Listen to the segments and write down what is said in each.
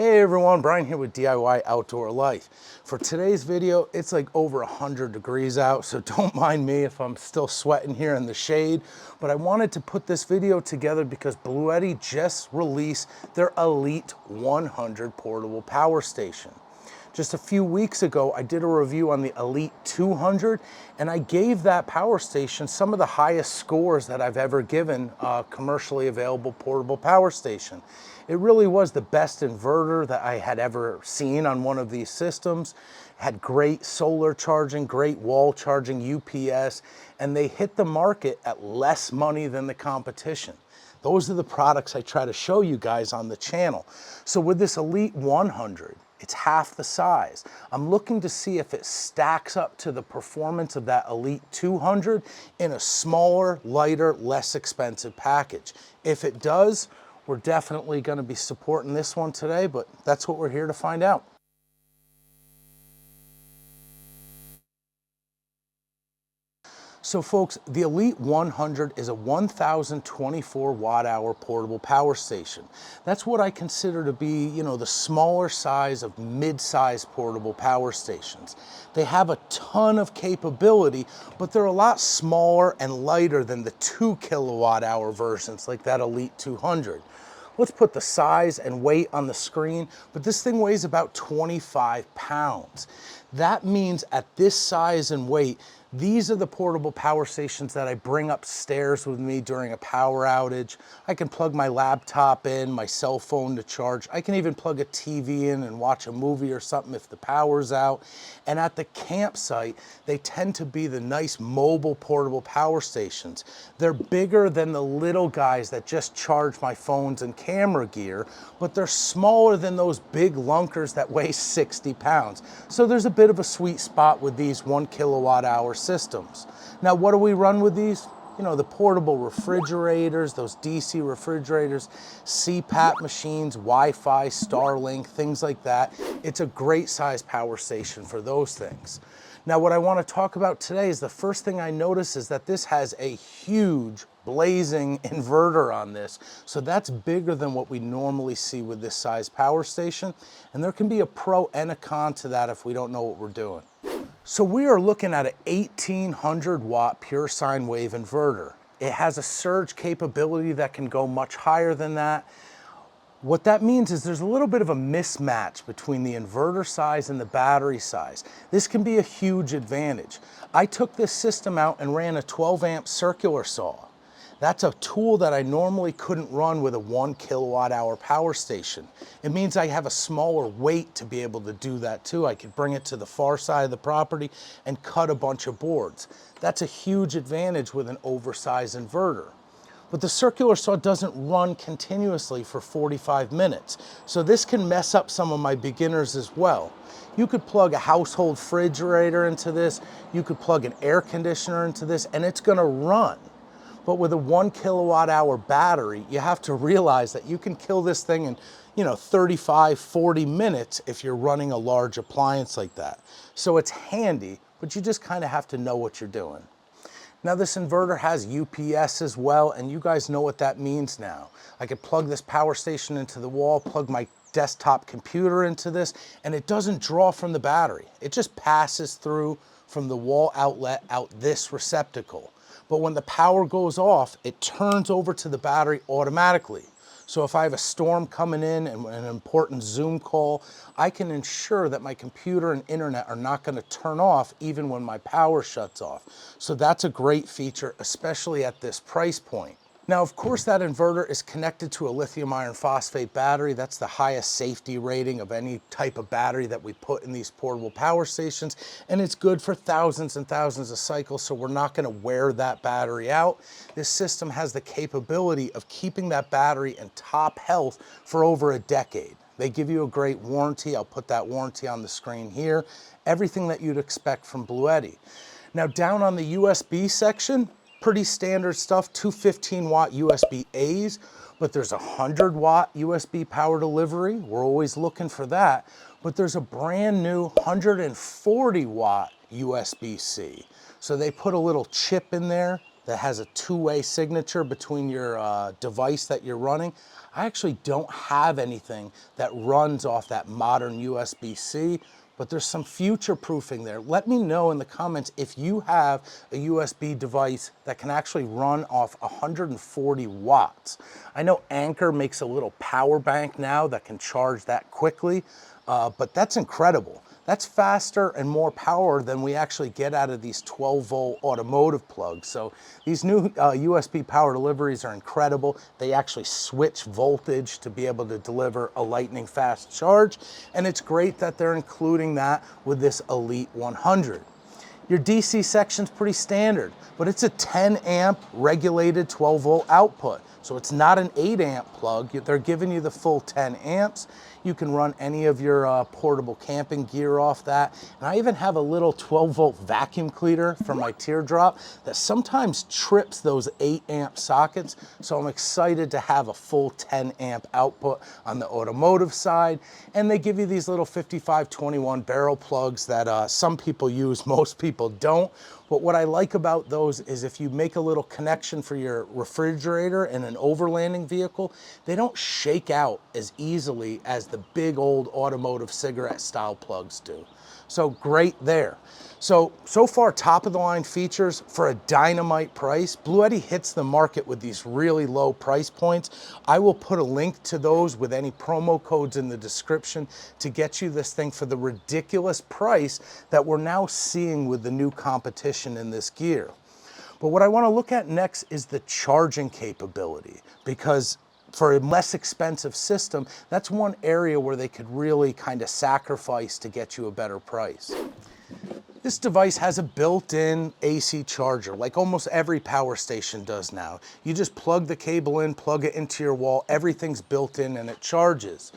Hey everyone, Brian here with DIY Outdoor Life. For today's video, it's like over 100 degrees out, so don't mind me if I'm still sweating here in the shade. But I wanted to put this video together because Bluetti just released their Elite 100 portable power station. Just a few weeks ago, I did a review on the Elite 200, and I gave that power station some of the highest scores that I've ever given a commercially available portable power station. It really was the best inverter that I had ever seen on one of these systems. Had great solar charging, great wall charging, UPS, and they hit the market at less money than the competition. Those are the products I try to show you guys on the channel. So with this Elite 100, it's half the size. I'm looking to see if it stacks up to the performance of that Elite 200 in a smaller, lighter, less expensive package. If it does, we're definitely going to be supporting this one today, but that's what we're here to find out. So folks, the Elite 100 is a 1,024 watt-hour portable power station. That's what I consider to be, the smaller size of mid-size portable power stations. They have a ton of capability, but they're a lot smaller and lighter than the 2 kilowatt-hour versions like that Elite 200. Let's put the size and weight on the screen, but this thing weighs about 25 pounds. That means at this size and weight, these are the portable power stations that I bring upstairs with me during a power outage. I can plug my laptop in, my cell phone to charge. I can even plug a TV in and watch a movie or something if the power's out. And at the campsite, they tend to be the nice mobile portable power stations. They're bigger than the little guys that just charge my phones and camera gear, but they're smaller than those big lunkers that weigh 60 pounds. So there's a bit of a sweet spot with these 1 kilowatt hour systems. Now, what do we run with these? The portable refrigerators, those DC refrigerators, CPAP machines, Wi-Fi, Starlink, things like that. It's a great size power station for those things. Now, what I want to talk about today is the first thing I notice is that this has a huge blazing inverter on this. So that's bigger than what we normally see with this size power station. And there can be a pro and a con to that if we don't know what we're doing. So we are looking at an 1800 watt pure sine wave inverter. It has a surge capability that can go much higher than that. What that means is there's a little bit of a mismatch between the inverter size and the battery size. This can be a huge advantage. I took this system out and ran a 12 amp circular saw. That's a tool that I normally couldn't run with a 1 kilowatt hour power station. It means I have a smaller weight to be able to do that too. I could bring it to the far side of the property and cut a bunch of boards. That's a huge advantage with an oversized inverter. But the circular saw doesn't run continuously for 45 minutes. So this can mess up some of my beginners as well. You could plug a household refrigerator into this, you could plug an air conditioner into this, and it's gonna run. But with a 1 kilowatt hour battery, you have to realize that you can kill this thing in 35, 40 minutes if you're running a large appliance like that. So it's handy, but you just kind of have to know what you're doing. Now this inverter has UPS as well, and you guys know what that means now. I could plug this power station into the wall, plug my desktop computer into this, and it doesn't draw from the battery. It just passes through from the wall outlet out this receptacle. But when the power goes off, it turns over to the battery automatically. So if I have a storm coming in and an important Zoom call, I can ensure that my computer and internet are not going to turn off even when my power shuts off. So that's a great feature, especially at this price point. Now, of course, that inverter is connected to a lithium iron phosphate battery. That's the highest safety rating of any type of battery that we put in these portable power stations. And it's good for thousands and thousands of cycles, so we're not going to wear that battery out. This system has the capability of keeping that battery in top health for over a decade. They give you a great warranty. I'll put that warranty on the screen here. Everything that you'd expect from Bluetti. Now, down on the USB section, pretty standard stuff, 2 15-watt USB-As, but there's a 100-watt USB power delivery. We're always looking for that. But there's a brand new 140-watt USB-C. So they put a little chip in there that has a two-way signature between your device that you're running. I actually don't have anything that runs off that modern USB-C, but there's some future proofing there. Let me know in the comments if you have a USB device that can actually run off 140 watts. I know Anker makes a little power bank now that can charge that quickly, but that's incredible. That's faster and more power than we actually get out of these 12-volt automotive plugs. So these new USB power deliveries are incredible. They actually switch voltage to be able to deliver a lightning fast charge. And it's great that they're including that with this Elite 100. Your DC section's pretty standard, but it's a 10 amp regulated 12-volt output. So it's not an 8 amp plug. They're giving you the full 10 amps. You can run any of your portable camping gear off that. And I even have a little 12-volt vacuum cleaner for my teardrop that sometimes trips those 8 amp sockets. So I'm excited to have a full 10 amp output on the automotive side. And they give you these little 5521 barrel plugs that some people use, most people don't. But what I like about those is if you make a little connection for your refrigerator in an overlanding vehicle, they don't shake out as easily as the big old automotive cigarette style plugs do. So great there. So far top of the line features for a dynamite price. Bluetti hits the market with these really low price points. I will put a link to those with any promo codes in the description to get you this thing for the ridiculous price that we're now seeing with the new competition in this gear. But what I want to look at next is the charging capability, because for a less expensive system, that's one area where they could really kind of sacrifice to get you a better price. This device has a built-in AC charger, like almost every power station does now. You just plug the cable in, plug it into your wall, everything's built in and it charges.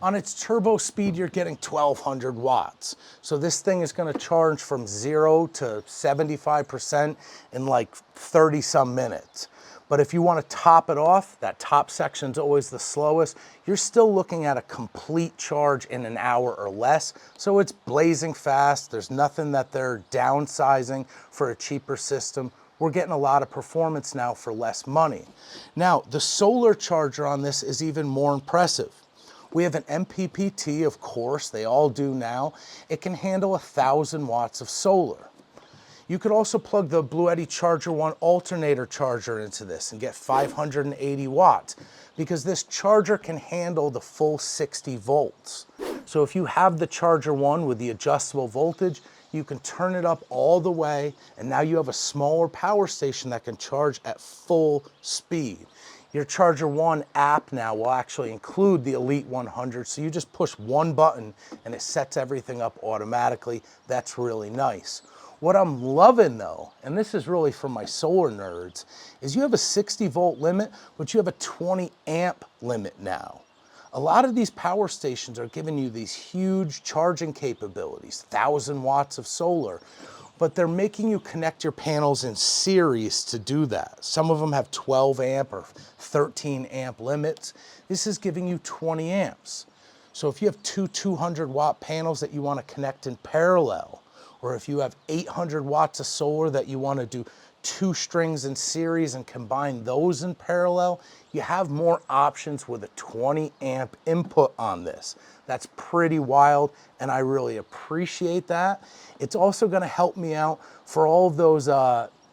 On its turbo speed, you're getting 1200 watts. So this thing is gonna charge from 0 to 75% in like 30 some minutes. But if you want to top it off, that top section's always the slowest, you're still looking at a complete charge in an hour or less. So it's blazing fast. There's nothing that they're downsizing for a cheaper system. We're getting a lot of performance now for less money. Now, the solar charger on this is even more impressive. We have an MPPT, of course, they all do now. It can handle 1,000 watts of solar. You could also plug the Bluetti Charger 1 alternator charger into this and get 580 watts because this charger can handle the full 60 volts. So if you have the Charger 1 with the adjustable voltage, you can turn it up all the way and now you have a smaller power station that can charge at full speed. Your Charger 1 app now will actually include the Elite 100, so you just push one button and it sets everything up automatically. That's really nice. What I'm loving though, and this is really for my solar nerds, is you have a 60 volt limit, but you have a 20 amp limit now. A lot of these power stations are giving you these huge charging capabilities, 1,000 watts of solar, but they're making you connect your panels in series to do that. Some of them have 12 amp or 13 amp limits. This is giving you 20 amps. So if you have two 200 watt panels that you want to connect in parallel, or if you have 800 watts of solar that you want to do 2 strings in series and combine those in parallel, you have more options with a 20 amp input on this. That's pretty wild, and I really appreciate that. It's also going to help me out for all of those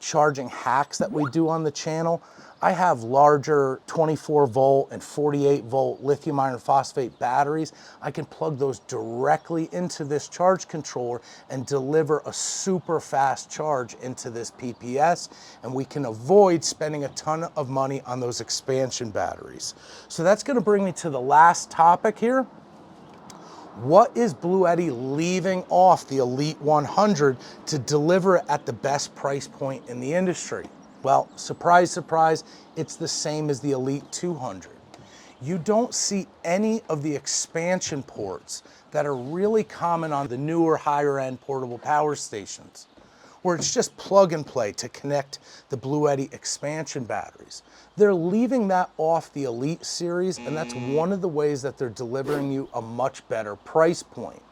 charging hacks that we do on the channel. I have larger 24 volt and 48 volt lithium iron phosphate batteries. I can plug those directly into this charge controller and deliver a super fast charge into this PPS, and we can avoid spending a ton of money on those expansion batteries. So that's going to bring me to the last topic here. What is Bluetti leaving off the Elite 100 to deliver it at the best price point in the industry? Well, surprise, surprise, it's the same as the Elite 200. You don't see any of the expansion ports that are really common on the newer, higher end portable power stations, where it's just plug and play to connect the Bluetti expansion batteries. They're leaving that off the Elite series, and that's one of the ways that they're delivering you a much better price point.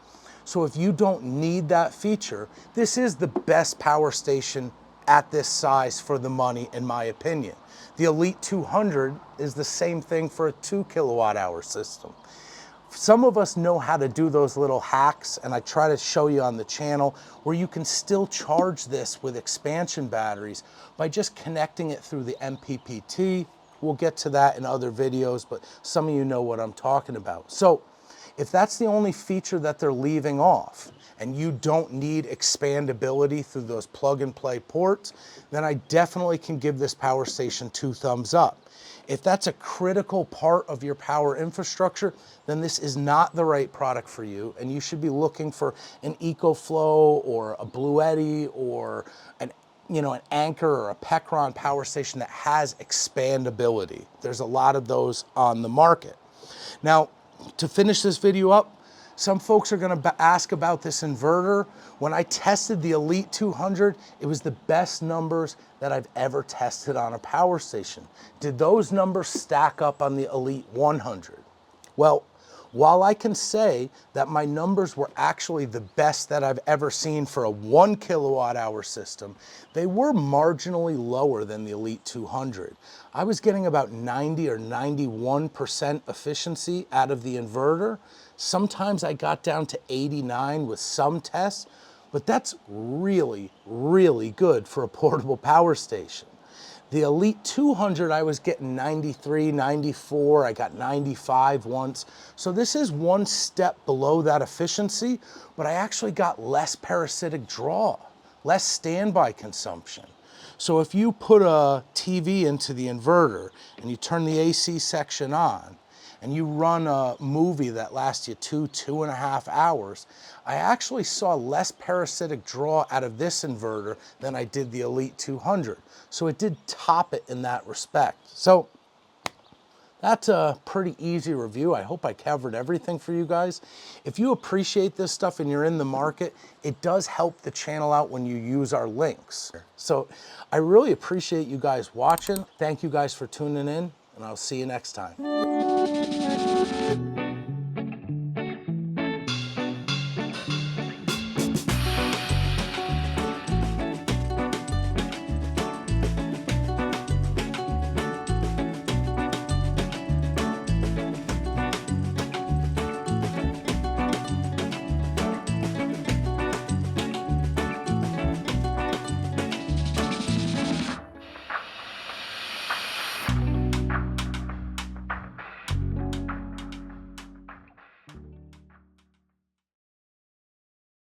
So if you don't need that feature, this is the best power station at this size for the money, in my opinion. The Elite 200 is the same thing for a 2 kilowatt hour system. Some of us know how to do those little hacks, and I try to show you on the channel where you can still charge this with expansion batteries by just connecting it through the MPPT. We'll get to that in other videos, but some of you know what I'm talking about. So if that's the only feature that they're leaving off, and you don't need expandability through those plug and play ports, then I definitely can give this power station 2 thumbs up. If that's a critical part of your power infrastructure, then this is not the right product for you, and you should be looking for an EcoFlow or a Bluetti or an Anchor or a Pecron power station that has expandability. There's a lot of those on the market. Now, to finish this video up, some folks are going to ask about this inverter. When I tested the Elite 200, it was the best numbers that I've ever tested on a power station. Did those numbers stack up on the Elite 100? Well, while I can say that my numbers were actually the best that I've ever seen for a 1 kilowatt hour system, they were marginally lower than the Elite 200. I was getting about 90 or 91% efficiency out of the inverter. Sometimes I got down to 89 with some tests, but that's really, really good for a portable power station. The Elite 200, I was getting 93, 94, I got 95 once. So this is one step below that efficiency, but I actually got less parasitic draw, less standby consumption. So if you put a TV into the inverter and you turn the AC section on, and you run a movie that lasts you 2.5 hours, I actually saw less parasitic draw out of this inverter than I did the Elite 200. So it did top it in that respect. So that's a pretty easy review. I hope I covered everything for you guys. If you appreciate this stuff and you're in the market, it does help the channel out when you use our links. So I really appreciate you guys watching. Thank you guys for tuning in, and I'll see you next time.